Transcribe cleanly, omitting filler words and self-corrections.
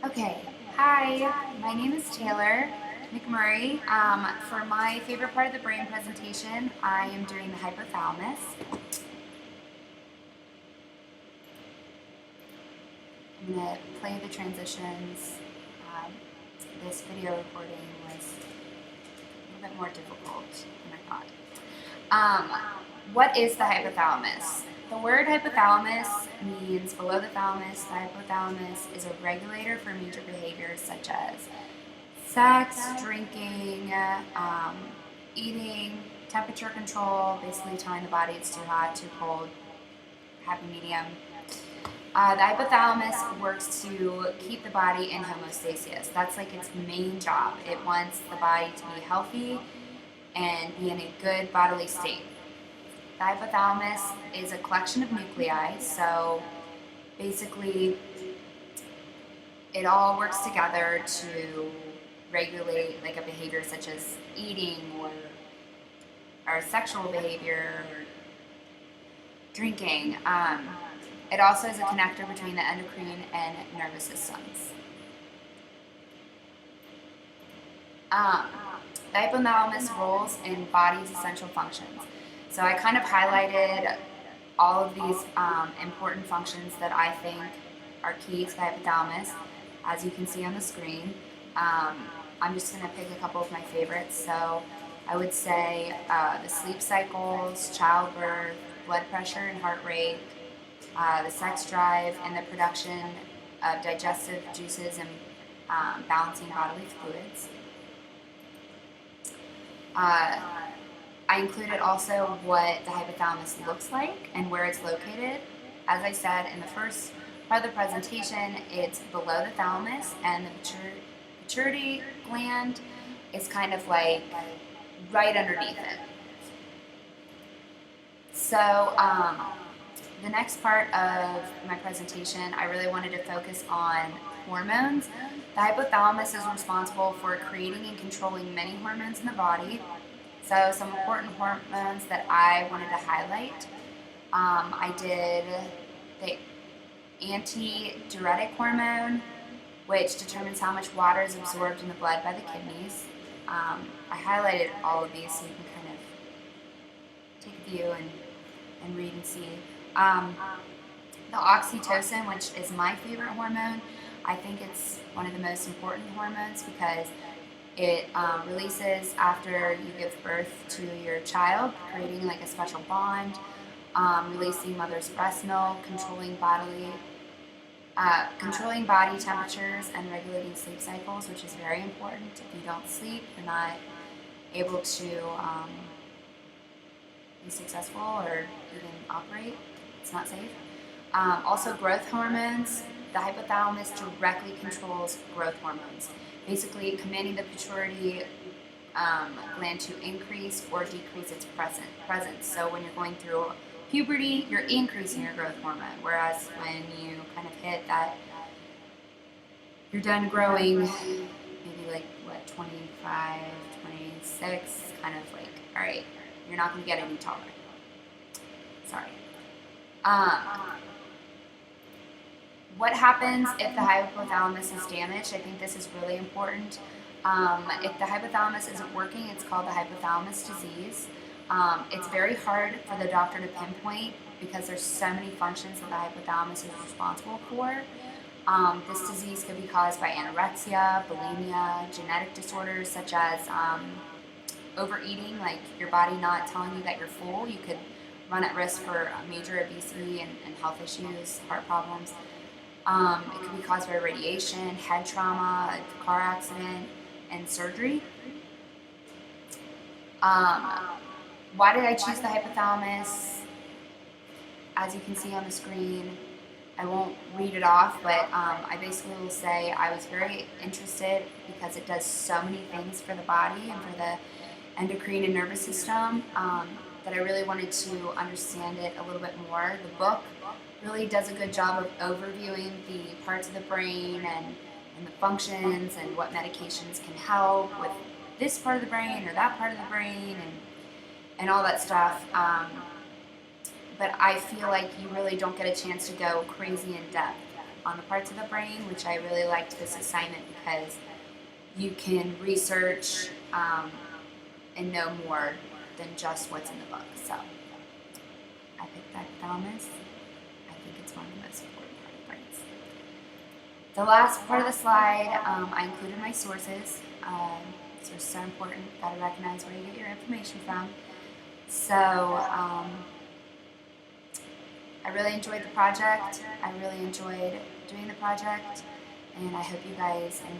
Okay, hi, my name is Taylor McMurray. For my favorite part of the brain presentation, I am doing the hypothalamus. I'm going to play the transitions. Um, this video recording was a little bit more difficult than I thought. What is the hypothalamus? The word hypothalamus means below the thalamus. The hypothalamus is a regulator for major behaviors such as sex, drinking, eating, temperature control, basically telling the body it's too hot, too cold, happy medium. The hypothalamus works to keep the body in homeostasis. That's like its main job. It wants the body to be healthy and be in a good bodily state. The hypothalamus is a collection of nuclei, so basically it all works together to regulate like a behavior such as eating or sexual behavior or drinking. It also is a connector between the endocrine and nervous systems. The hypothalamus roles in body's essential functions. So I kind of highlighted all of these important functions that I think are key to the hypothalamus, as you can see on the screen. I'm just going to pick a couple of my favorites. So I would say the sleep cycles, childbirth, blood pressure and heart rate, the sex drive, and the production of digestive juices and balancing bodily fluids. I included also what the hypothalamus looks like and where it's located. As I said in the first part of the presentation, it's below the thalamus, and the pituitary gland is kind of like right underneath it. So the next part of my presentation, I really wanted to focus on hormones. The hypothalamus is responsible for creating and controlling many hormones in the body. So some important hormones that I wanted to highlight. I did the antidiuretic hormone, which determines how much water is absorbed in the blood by the kidneys. I highlighted all of these so you can kind of take a view and read and see. The oxytocin, which is my favorite hormone, I think it's one of the most important hormones because it releases after you give birth to your child, creating like a special bond, releasing mother's breast milk, controlling body temperatures, and regulating sleep cycles, which is very important. If you don't sleep, you're not able to be successful or even operate. It's not safe. Also, growth hormones. The hypothalamus directly controls growth hormones, basically commanding the pituitary gland to increase or decrease its presence. So when you're going through puberty, you're increasing your growth hormone, whereas when you kind of hit that, you're done growing, maybe like, 25, 26, kind of like, all right, you're not going to get any taller. Sorry. What happens if the hypothalamus is damaged? I think this is really important. If the hypothalamus isn't working, it's called the hypothalamus disease. It's very hard for the doctor to pinpoint because there's so many functions that the hypothalamus is responsible for. This disease could be caused by anorexia, bulimia, genetic disorders such as overeating, like your body not telling you that you're full. You could run at risk for major obesity and health issues, heart problems. It could be caused by radiation, head trauma, a car accident, and surgery. Why did I choose the hypothalamus? As you can see on the screen, I won't read it off, but I basically will say I was very interested because it does so many things for the body and for the endocrine and nervous system that I really wanted to understand it a little bit more. The book really does a good job of overviewing the parts of the brain and the functions and what medications can help with this part of the brain or that part of the brain and all that stuff. But I feel like you really don't get a chance to go crazy in depth on the parts of the brain, which I really liked this assignment because you can research and know more than just what's in the book. So I picked the hypothalamus. I think it's one of the most important part of brains. The last part of the slide, I included my sources. Sources are important. You've got to recognize where you get your information from. So I really enjoyed the project. I really enjoyed doing the project, and I hope you guys enjoy